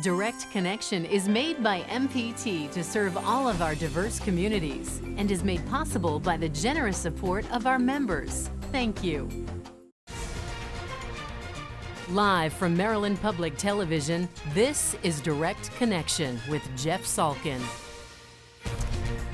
Direct Connection is made by MPT to serve all of our diverse communities and is made possible by the generous support of our members. Thank you. Live from Maryland Public Television, this is Direct Connection with Jeff Salkin.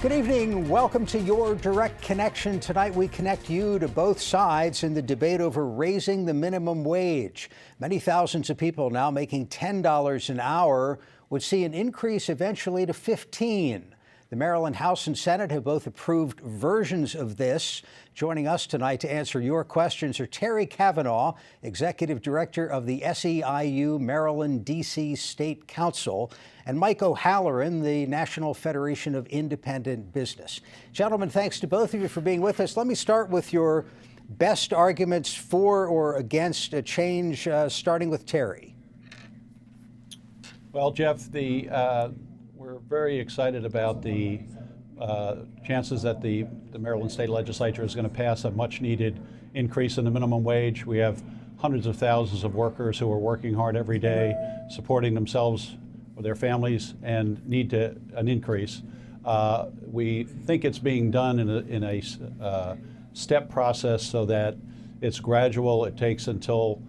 Good evening. Welcome to your Direct Connection. Tonight we connect you to both sides in the debate over raising the minimum wage. Many thousands of people now making $10 an hour would see an increase eventually to $15. The Maryland House and Senate have both approved versions of this. Joining us tonight to answer your questions are Terry Cavanaugh, Executive Director of the SEIU Maryland D.C. State Council, and Mike O'Halloran, the National Federation of Independent Business. Gentlemen, thanks to both of you for being with us. Let me start with your best arguments for or against a change, starting with Terry. Well, Jeff, we're very excited about the chances that the Maryland State Legislature is going to pass a much-needed increase in the minimum wage. We have hundreds of thousands of workers who are working hard every day, supporting themselves or their families, and need an increase. We think it's being done in a step process so that it's gradual. It takes until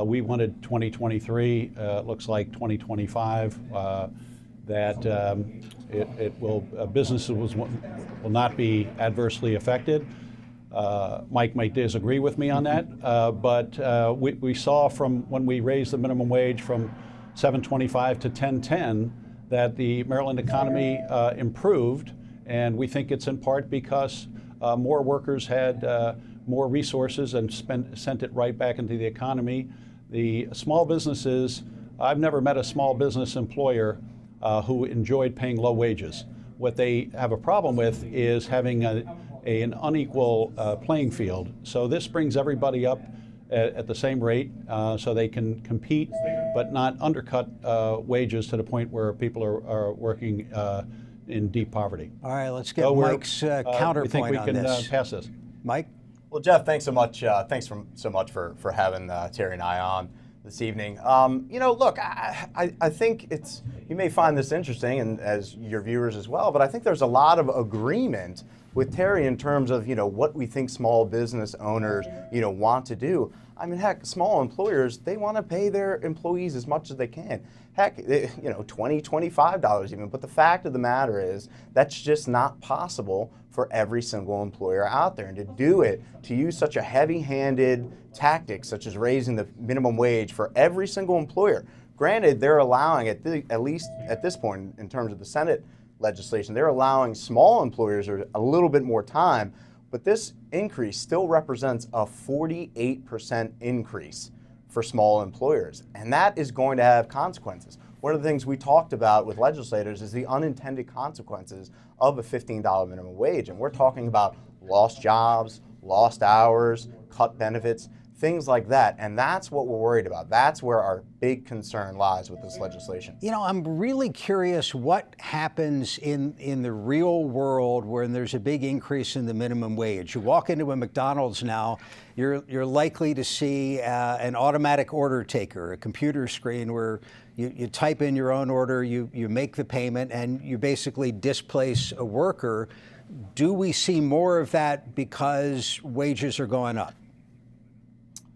we wanted 2023. It looks like 2025. Businesses will not be adversely affected. Mike might disagree with me on that, but we saw from when we raised the minimum wage from $7.25 to $10.10 that the Maryland economy improved, and we think it's in part because more workers had more resources and sent it right back into the economy. The small businesses, I've never met a small business employer who enjoyed paying low wages. What they have a problem with is having an unequal playing field. So this brings everybody up at the same rate so they can compete but not undercut wages to the point where people are working in deep poverty. All right, let's get Mike's counterpoint we think we on can this. pass this. Mike? Well, Jeff, thanks so much. Thanks so much for having Terry and I on this evening. Look, I think you may find this interesting, and as your viewers as well, but I think there's a lot of agreement with Terry in terms of, what we think small business owners, want to do. I mean, heck, small employers, they want to pay their employees as much as they can. Heck, $20, $25 even. But the fact of the matter is that's just not possible for every single employer out there. And to do it, to use such a heavy-handed tactic, such as raising the minimum wage for every single employer, granted, they're allowing, at least at this point in terms of the Senate legislation, they're allowing small employers a little bit more time, but this increase still represents a 48% increase for small employers, and that is going to have consequences. One of the things we talked about with legislators is the unintended consequences of a $15 minimum wage, and we're talking about lost jobs, lost hours, cut benefits, things like that, and that's what we're worried about. That's where our big concern lies with this legislation. I'm really curious what happens in the real world when there's a big increase in the minimum wage. You walk into a McDonald's now, you're likely to see an automatic order taker, a computer screen where you type in your own order, you make the payment, and you basically displace a worker. Do we see more of that because wages are going up?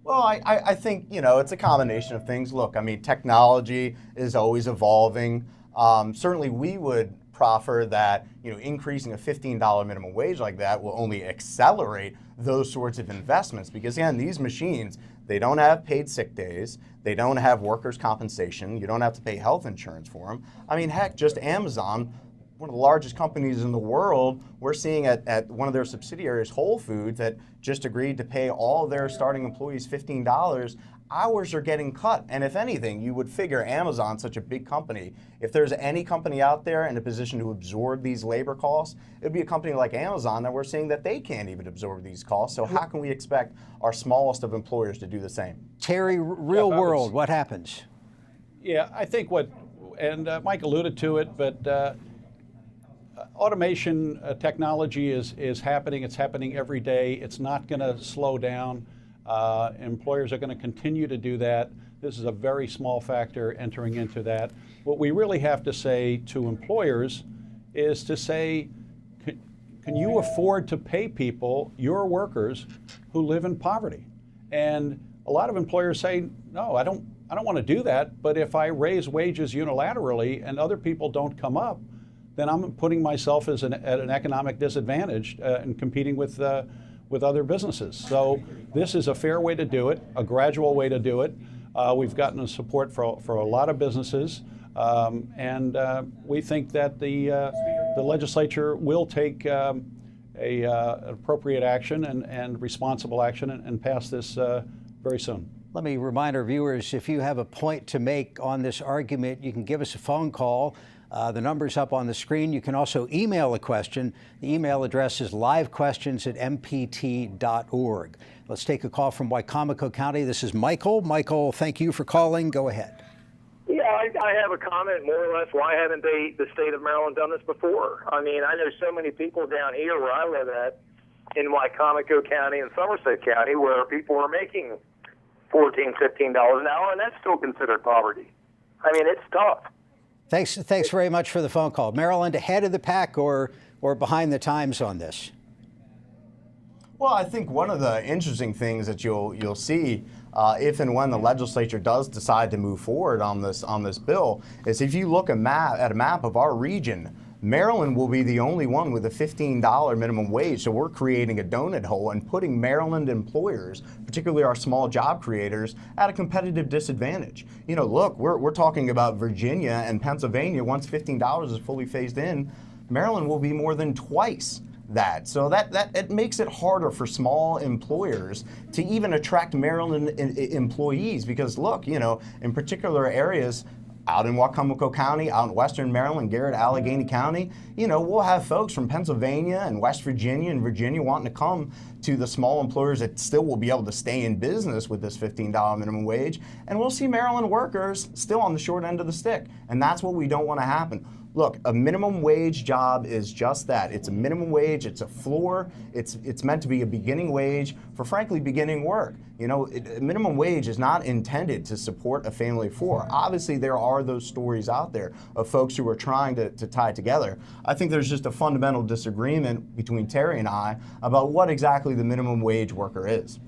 Well, I think, it's a combination of things. Look, I mean, technology is always evolving. Certainly, we would proffer that, increasing a $15 minimum wage like that will only accelerate those sorts of investments because, again, these machines, they don't have paid sick days. They don't have workers' compensation. You don't have to pay health insurance for them. I mean, heck, just Amazon, one of the largest companies in the world, we're seeing at one of their subsidiaries, Whole Foods, that just agreed to pay all their starting employees $15. Hours are getting cut. And if anything, you would figure Amazon, such a big company, if there's any company out there in a position to absorb these labor costs, it would be a company like Amazon that we're seeing that they can't even absorb these costs. So how can we expect our smallest of employers to do the same? Terry, real world, what happens? Yeah, I think Mike alluded to it, but automation technology is happening. It's happening every day. It's not going to slow down. Employers are going to continue to do that. This is a very small factor entering into that. What we really have to say to employers is to say, can you afford to pay people, your workers, who live in poverty? And a lot of employers say, no, I don't want to do that, but if I raise wages unilaterally and other people don't come up, then I'm putting myself at an economic disadvantage in competing with other businesses. So this is a fair way to do it, a gradual way to do it. We've gotten support for a lot of businesses, and we think that the legislature will take appropriate action and responsible action and pass this very soon. Let me remind our viewers, if you have a point to make on this argument, you can give us a phone call. The number's up on the screen. You can also email a question. The email address is livequestions@mpt.org. Let's take a call from Wicomico County. This is Michael. Michael, thank you for calling. Go ahead. Yeah, I have a comment, more or less, why haven't the state of Maryland done this before? I mean, I know so many people down here where I live at, in Wicomico County and Somerset County, where people are making $14, $15 an hour, and that's still considered poverty. I mean, it's tough. Thanks very much for the phone call. Maryland, ahead of the pack or behind the times on this? Well, I think one of the interesting things that you'll see if and when the legislature does decide to move forward on this bill is if you look at a map of our region, Maryland will be the only one with a $15 minimum wage. So we're creating a donut hole and putting Maryland employers, particularly our small job creators, at a competitive disadvantage. You know, look, we're talking about Virginia and Pennsylvania. Once $15 is fully phased in, Maryland will be more than twice that. So that it makes it harder for small employers to even attract Maryland employees because, look, you know, in particular areas, out in Wicomico County, out in Western Maryland, Garrett, Allegheny County, you know, we'll have folks from Pennsylvania and West Virginia and Virginia wanting to come to the small employers that still will be able to stay in business with this $15 minimum wage. And we'll see Maryland workers still on the short end of the stick. And that's what we don't want to happen. Look, a minimum wage job is just that. It's a minimum wage, it's a floor, it's meant to be a beginning wage for, frankly, beginning work. You know, minimum wage is not intended to support a family of four. Obviously, there are those stories out there of folks who are trying to tie together. I think there's just a fundamental disagreement between Terry and I about what exactly the minimum wage worker is.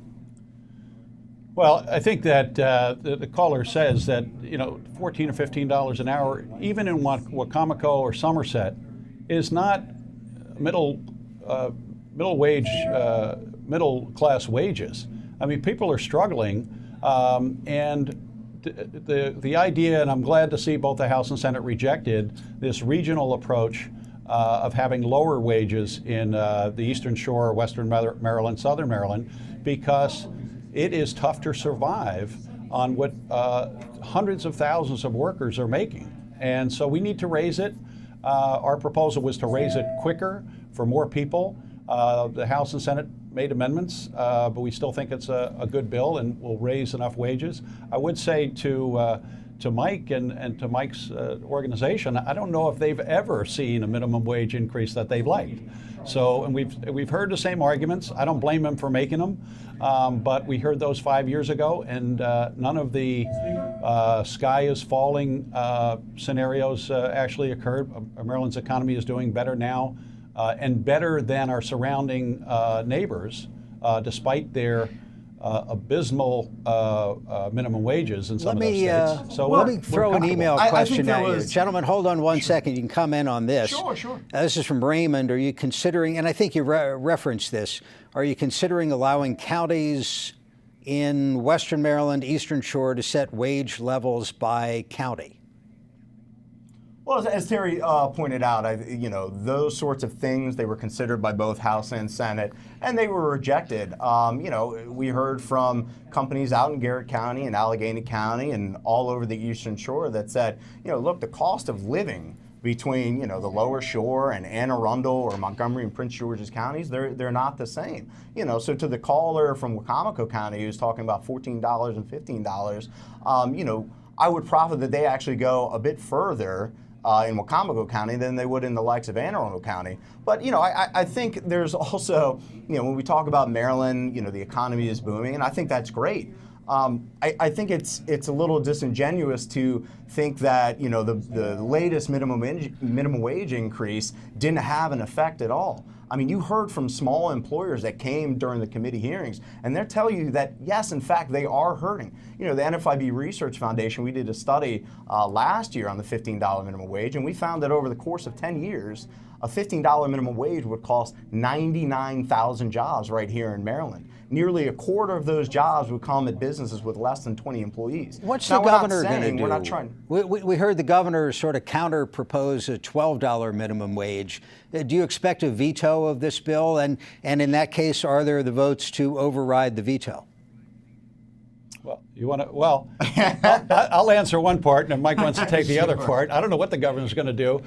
Well, I think that the caller says that, you know, $14 or $15 an hour, even in Wicomico or Somerset, is not middle class wages. I mean, people are struggling, and the idea, and I'm glad to see both the House and Senate rejected this regional approach of having lower wages in the Eastern Shore, Western Maryland, Southern Maryland, because it is tough to survive on what hundreds of thousands of workers are making. And so we need to raise it. Our proposal was to raise it quicker for more people. The House and Senate made amendments, but we still think it's a good bill and will raise enough wages. I would say to Mike and to Mike's organization, I don't know if they've ever seen a minimum wage increase that they've liked. So, and we've heard the same arguments. I don't blame them for making them, but we heard those 5 years ago, and none of the sky is falling scenarios actually occurred. Maryland's economy is doing better now, and better than our surrounding neighbors, despite their abysmal minimum wages in some of those states. So let me throw an email question at you. was... Gentlemen, hold on one second. You can comment on this. Sure. This is from Raymond. Are you considering, and I think you referenced this, are you considering allowing counties in Western Maryland, Eastern Shore to set wage levels by county? Well, as Terry pointed out, those sorts of things, they were considered by both House and Senate, and they were rejected. We heard from companies out in Garrett County and Allegheny County and all over the Eastern Shore that said, look, the cost of living between, the Lower Shore and Anne Arundel or Montgomery and Prince George's counties, they're not the same. So to the caller from Wicomico County who's talking about $14 and $15, I would profit that they actually go a bit further in Wacomico County than they would in the likes of Anne Arundel County. But, I think there's also, when we talk about Maryland, the economy is booming, and I think that's great. I think it's a little disingenuous to think that the latest minimum wage increase didn't have an effect at all. I mean, you heard from small employers that came during the committee hearings, and they're telling you that yes, in fact, they are hurting. The NFIB Research Foundation, we did a study last year on the $15 minimum wage, and we found that over the course of 10 years, a $15 minimum wage would cost 99,000 jobs right here in Maryland. Nearly a quarter of those jobs would come at businesses with less than 20 employees. What's the governor going to do? We're not trying. We heard the governor sort of counter propose a $12 minimum wage. Do you expect a veto of this bill? And in that case, are there the votes to override the veto? Well, you want to? Well, I'll answer one part, and if Mike wants to take the other part. I don't know what the governor's going to do.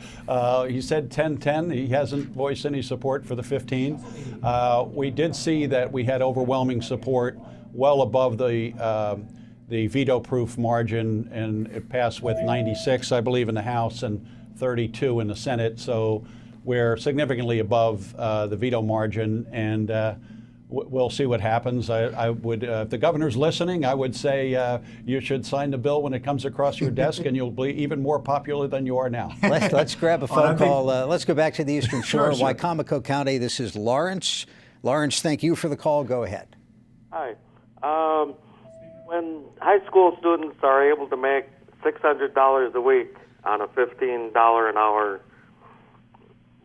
He said 10-10. He hasn't voiced any support for the 15. We did see that we had overwhelming support, well above the veto-proof margin, and it passed with 96, I believe, in the House and 32 in the Senate. So we're significantly above the veto margin, and we'll see what happens. I would, if the governor's listening, I would say you should sign the bill when it comes across your desk, and you'll be even more popular than you are now. Let's grab a phone call. Let's go back to the Eastern Shore, Wicomico County. This is Lawrence. Lawrence, thank you for the call. Go ahead. Hi. When high school students are able to make $600 a week on a $15 an hour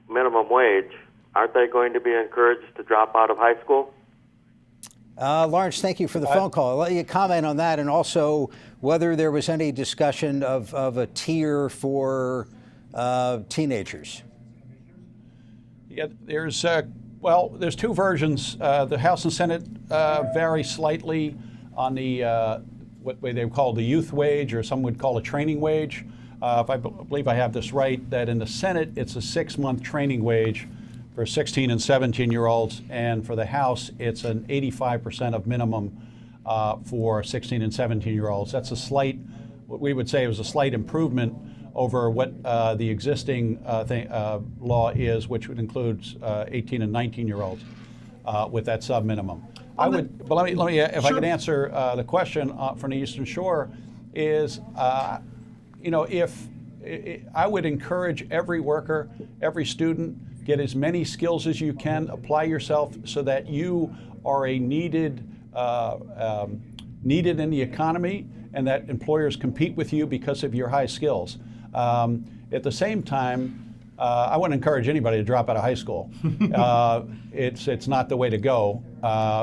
minimum wage, aren't they going to be encouraged to drop out of high school? Lawrence, thank you for the phone call. I'll let you comment on that, and also whether there was any discussion of a tier for teenagers. Yeah, there's two versions. The House and Senate vary slightly on the what they call the youth wage, or some would call a training wage. If I believe I have this right, that in the Senate it's a 6-month training wage for 16 and 17-year-olds, and for the House it's an 85% of minimum for 16 and 17-year-olds. That's a slight, what we would say was a slight improvement over what the existing law is, which would include 18 and 19-year-olds with that sub-minimum. But let me if I could answer the question from the Eastern Shore, is if I would encourage every worker, every student, get as many skills as you can, apply yourself so that you are a needed in the economy, and that employers compete with you because of your high skills. At the same time, I wouldn't encourage anybody to drop out of high school. It's not the way to go.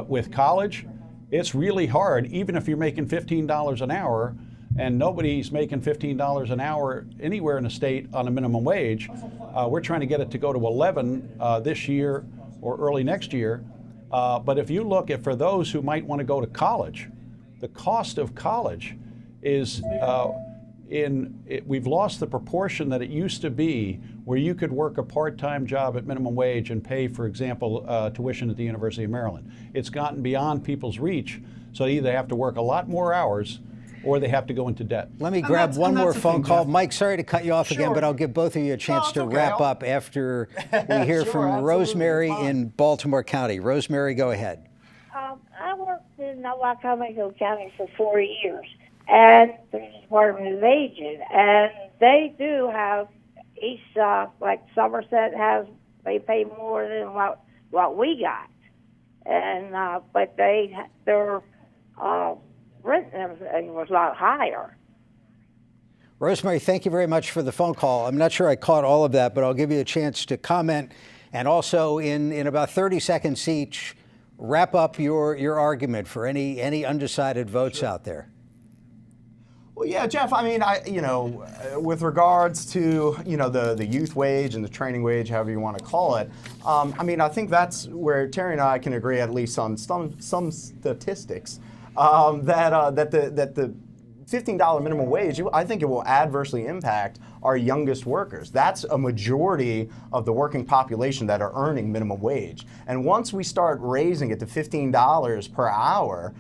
With college, it's really hard, even if you're making $15 an hour, and nobody's making $15 an hour anywhere in the state on a minimum wage. We're trying to get it to go to 11 this year or early next year. But if you look at, for those who might want to go to college, the cost of college is we've lost the proportion that it used to be, where you could work a part-time job at minimum wage and pay, for example, tuition at the University of Maryland. It's gotten beyond people's reach, so they either have to work a lot more hours or they have to go into debt. Let me grab one more phone call. Mike, sorry to cut you off again, but I'll give both of you a chance to wrap up after we hear from Rosemary in Baltimore County. Rosemary, go ahead. I worked in Wicomico County for 4 years, and there's a Department of Aging, and they do have each, like Somerset has, they pay more than what we got, and but their rent and everything was a lot higher. Rosemary, thank you very much for the phone call. I'm not sure I caught all of that, but I'll give you a chance to comment, and also in about 30 seconds each, wrap up your argument for any undecided votes out there. Well, yeah, Jeff, I mean, with regards to, the youth wage and the training wage, however you want to call it, I think that's where Terry and I can agree, at least on some statistics, that the $15 minimum wage, I think it will adversely impact our youngest workers. That's a majority of the working population that are earning minimum wage. And once we start raising it to $15 per hour,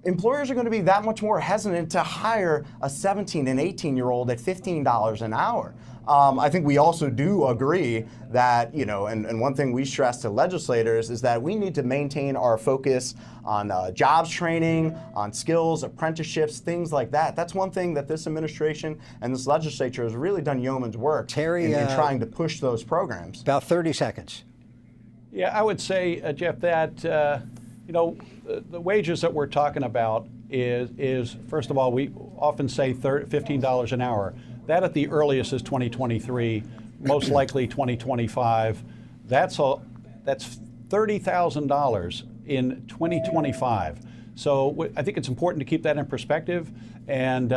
employers are going to be that much more hesitant to hire a 17 and 18-year-old at $15 an hour. I think we also do agree that, and one thing we stress to legislators is that we need to maintain our focus on jobs training, on skills, apprenticeships, things like that. That's one thing that this administration and this legislature has really done yeoman's work Terry, in trying to push those programs. About 30 seconds. Yeah, I would say, Jeff, that the wages that we're talking about is first of all, we often say $15 an hour. That at the earliest is 2023, most likely 2025. That's $30,000 in 2025. So I think it's important to keep that in perspective. And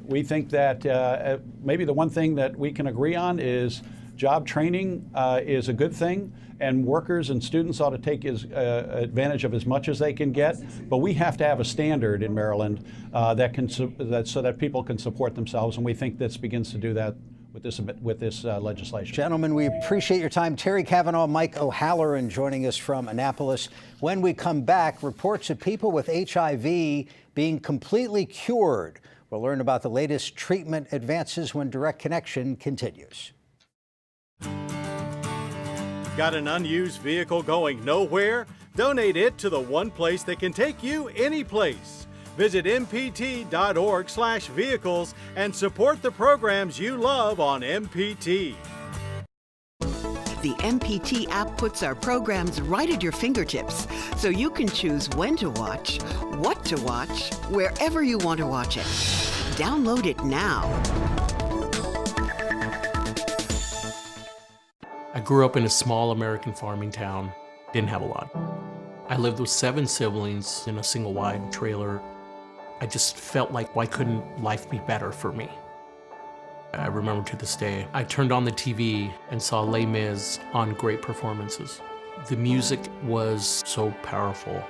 we think that maybe the one thing that we can agree on is job training is a good thing, and workers and students ought to take advantage of as much as they can get. But we have to have a standard in Maryland so that people can support themselves, and we think this begins to do that with this legislation. Gentlemen, we appreciate your time. Terry Cavanaugh, Mike O'Halloran joining us from Annapolis. When we come back, reports of people with HIV being completely cured. We'll learn about the latest treatment advances when Direct Connection continues. Got an unused vehicle going nowhere? Donate it to the one place that can take you any place. Visit mpt.org/vehicles and support the programs you love on MPT. The MPT app puts our programs right at your fingertips, so you can choose when to watch, what to watch, wherever you want to watch it. Download it now. I grew up in a small American farming town. Didn't have a lot. I lived with 7 siblings in a single wide trailer. I just felt like, why couldn't life be better for me? I remember to this day, I turned on the TV and saw Les Mis on great performances. The music was so powerful.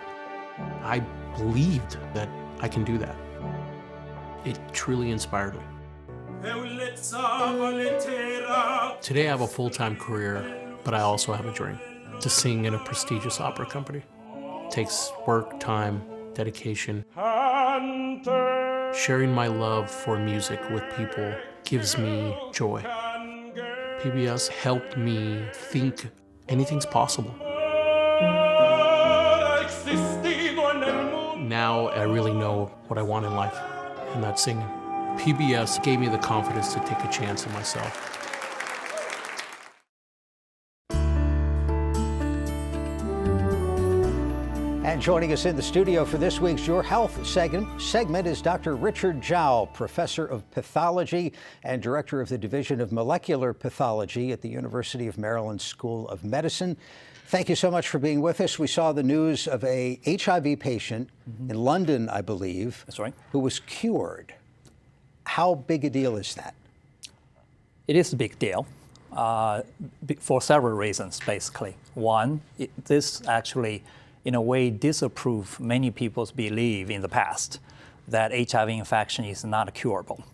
I believed that I can do that. It truly inspired me. Today I have a full-time career, but I also have a dream, to sing in a prestigious opera company. It takes work, time, dedication. Sharing my love for music with people gives me joy. PBS helped me think anything's possible. Now I really know what I want in life, and that's singing. PBS gave me the confidence to take a chance in myself. And joining us in the studio for this week's Your Health segment is Dr. Richard Zhao, Professor of Pathology and Director of the Division of Molecular Pathology at the University of Maryland School of Medicine. Thank you so much for being with us. We saw the news of a HIV patient in London, I believe, that's right, who was cured. How big a deal is that? It is a big deal for several reasons, basically. One, this actually, in a way, disproved many people's belief in the past that HIV infection is not curable.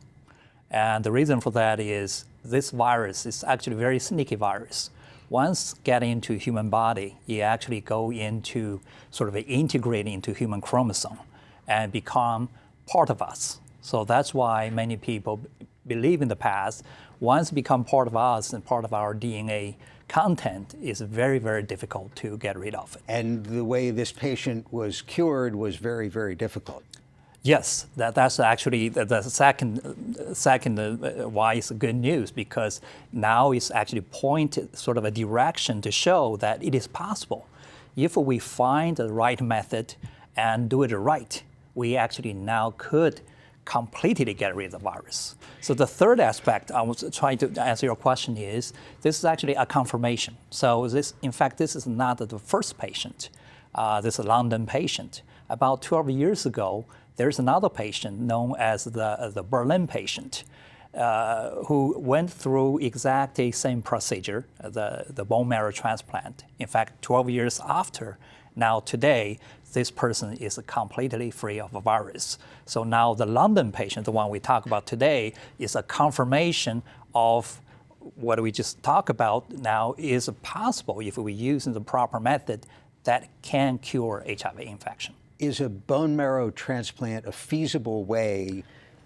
And the reason for that is this virus is actually a very sneaky virus. Once get into human body, it actually go into sort of integrate into human chromosome and become part of us. So that's why many people believe in the past, once become part of us and part of our DNA content, is very, very difficult to get rid of it. And the way this patient was cured was very, very difficult. Yes, that's actually the second why it's good news, because now it's actually pointed sort of a direction to show that it is possible. If we find the right method and do it right, we actually now could completely get rid of the virus. So the third aspect I was trying to answer your question is, this is actually a confirmation. So this, in fact, this is not the first patient. This is a London patient. About 12 years ago, there's another patient known as the Berlin patient who went through exactly same procedure, the bone marrow transplant. In fact, 12 years after, now today, this person is completely free of a virus. So now the London patient, the one we talk about today, is a confirmation of what we just talked about now is possible if we use the proper method that can cure HIV infection. Is a bone marrow transplant a feasible way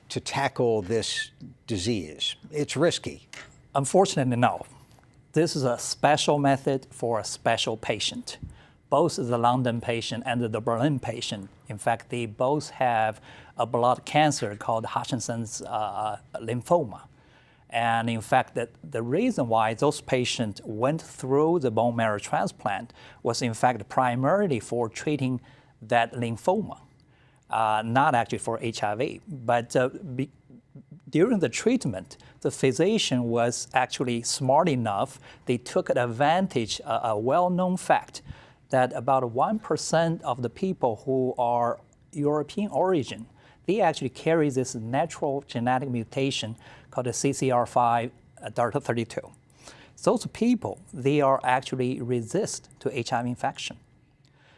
to tackle this disease? It's risky. Unfortunately, no. This is a special method for a special patient. Both the London patient and the Berlin patient, in fact, they both have a blood cancer called Hodgkin's lymphoma. And in fact, the reason why those patients went through the bone marrow transplant was in fact primarily for treating that lymphoma, not actually for HIV. But during the treatment, the physician was actually smart enough. They took advantage of a well-known fact that about 1% of the people who are European origin, they actually carry this natural genetic mutation called the CCR5 delta 32. Those people, they are actually resist to HIV infection.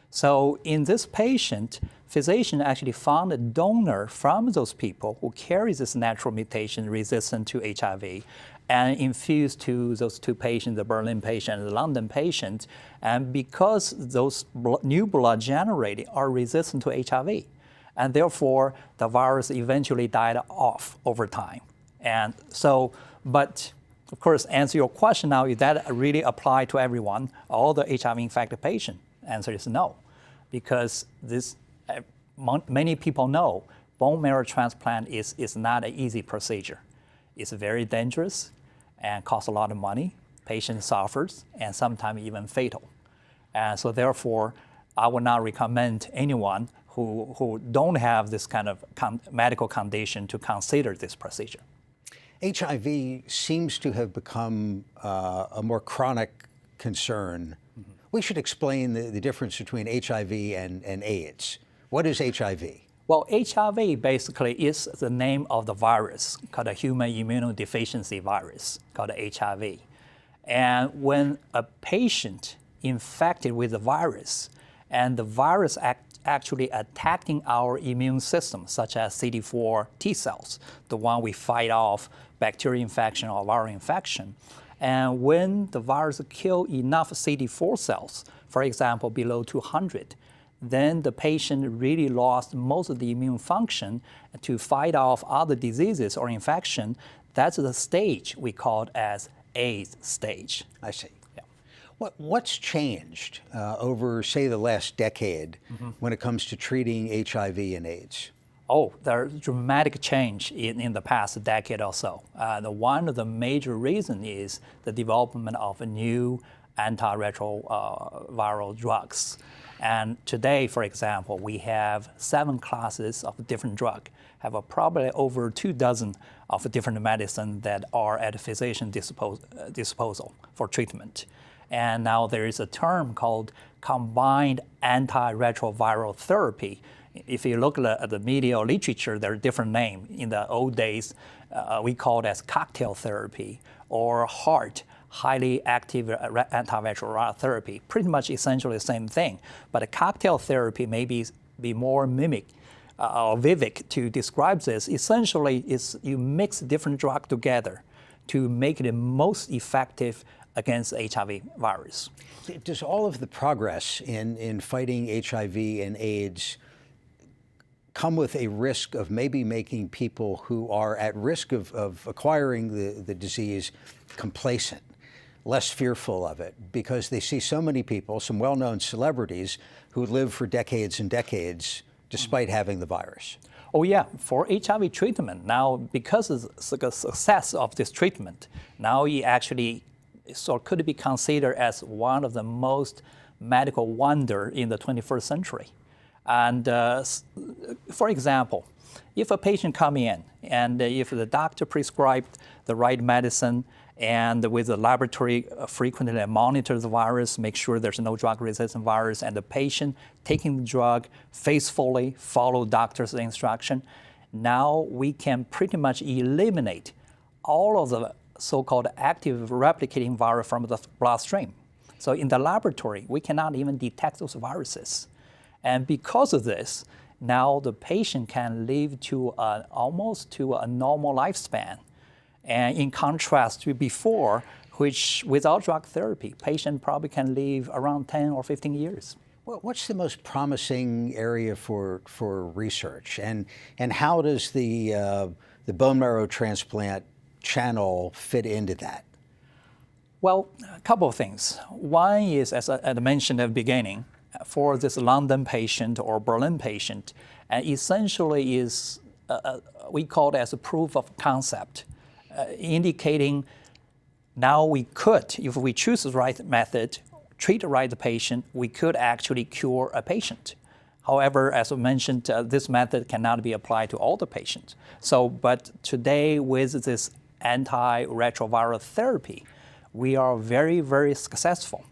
So in this patient, physician actually found a donor from those people who carry this natural mutation resistant to HIV and infused to those two patients, the Berlin patient and the London patient. And because those new blood generated are resistant to HIV, and therefore the virus eventually died off over time. And so, but of course, answer your question now, is that really apply to everyone, all the HIV infected patients? Answer is no, because this, many people know bone marrow transplant is not an easy procedure. It's very dangerous and costs a lot of money. Patient suffers and sometimes even fatal. And so therefore, I would not recommend anyone who don't have this kind of medical condition to consider this procedure. HIV seems to have become a more chronic concern. Mm-hmm. We should explain the difference between HIV and AIDS. What is HIV? Well, HIV basically is the name of the virus called a human immunodeficiency virus, called HIV. And when a patient infected with the virus, and the virus actually attacking our immune system, such as CD4 T cells, the one we fight off bacterial infection or viral infection. And when the virus kills enough CD4 cells, for example, below 200, then the patient really lost most of the immune function to fight off other diseases or infection. That's the stage we call it as AIDS stage. I see. What's changed over, say, the last decade when it comes to treating HIV and AIDS? Oh, there's dramatic change in the past decade or so. One of the major reasons is the development of new antiretroviral drugs. And today, for example, we have 7 classes of different drugs, have probably over 24 of different medicines that are at physician disposal for treatment. And now there is a term called combined antiretroviral therapy. If you look at the media or literature, there are different names. In the old days, we called it as cocktail therapy or HAART, highly active antiretroviral therapy. Pretty much essentially the same thing. But a cocktail therapy may be more mimic or vivid to describe this. Essentially, is you mix different drugs together to make it most effective against the HIV virus. Does all of the progress in fighting HIV and AIDS come with a risk of maybe making people who are at risk of acquiring the disease complacent, less fearful of it, because they see so many people, some well-known celebrities, who live for decades and decades despite having the virus? Oh yeah, for HIV treatment, now because of the success of this treatment, now it actually could be considered as one of the most medical wonder in the 21st century. And for example, if a patient comes in and if the doctor prescribed the right medicine and with the laboratory frequently monitor the virus, make sure there's no drug-resistant virus, and the patient taking the drug faithfully, follow doctor's instruction, now we can pretty much eliminate all of the so-called active replicating virus from the bloodstream. So in the laboratory, we cannot even detect those viruses. And because of this, now the patient can live to almost to a normal lifespan. And in contrast to before, which without drug therapy, patient probably can live around 10 or 15 years. What's the most promising area for research, and how does the bone marrow transplant channel fit into that? Well, a couple of things. One is, as I mentioned at the beginning, for this London patient or Berlin patient, essentially is we call it as a proof of concept, indicating now we could, if we choose the right method, treat the right patient, we could actually cure a patient. However, as I mentioned, this method cannot be applied to all the patients. But today with this antiretroviral therapy, we are very, very successful.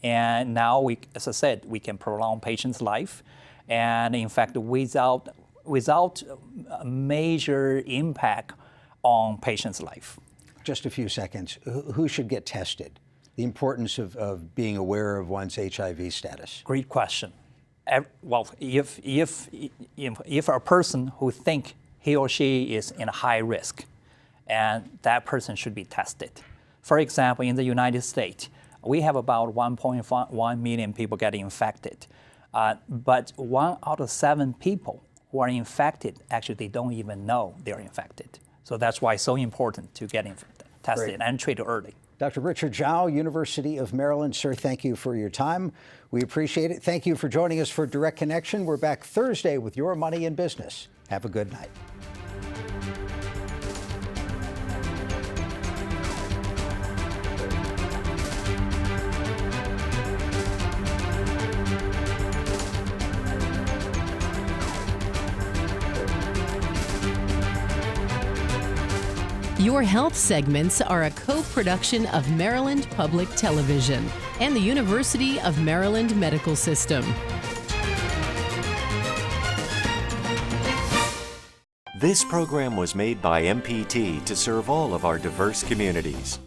And now, as I said, we can prolong patients' life, and in fact, without a major impact on patients' life. Just a few seconds. Who should get tested? The importance of being aware of one's HIV status. Great question. Well, if a person who think he or she is in high risk, and that person should be tested. For example, in the United States, we have about 1.1 million people getting infected, but 1 out of 7 people who are infected, actually they don't even know they're infected. So that's why it's so important to get tested and treated early. Dr. Richard Zhao, University of Maryland. Sir, thank you for your time. We appreciate it. Thank you for joining us for Direct Connection. We're back Thursday with Your Money in Business. Have a good night. Your Health segments are a co-production of Maryland Public Television and the University of Maryland Medical System. This program was made by MPT to serve all of our diverse communities.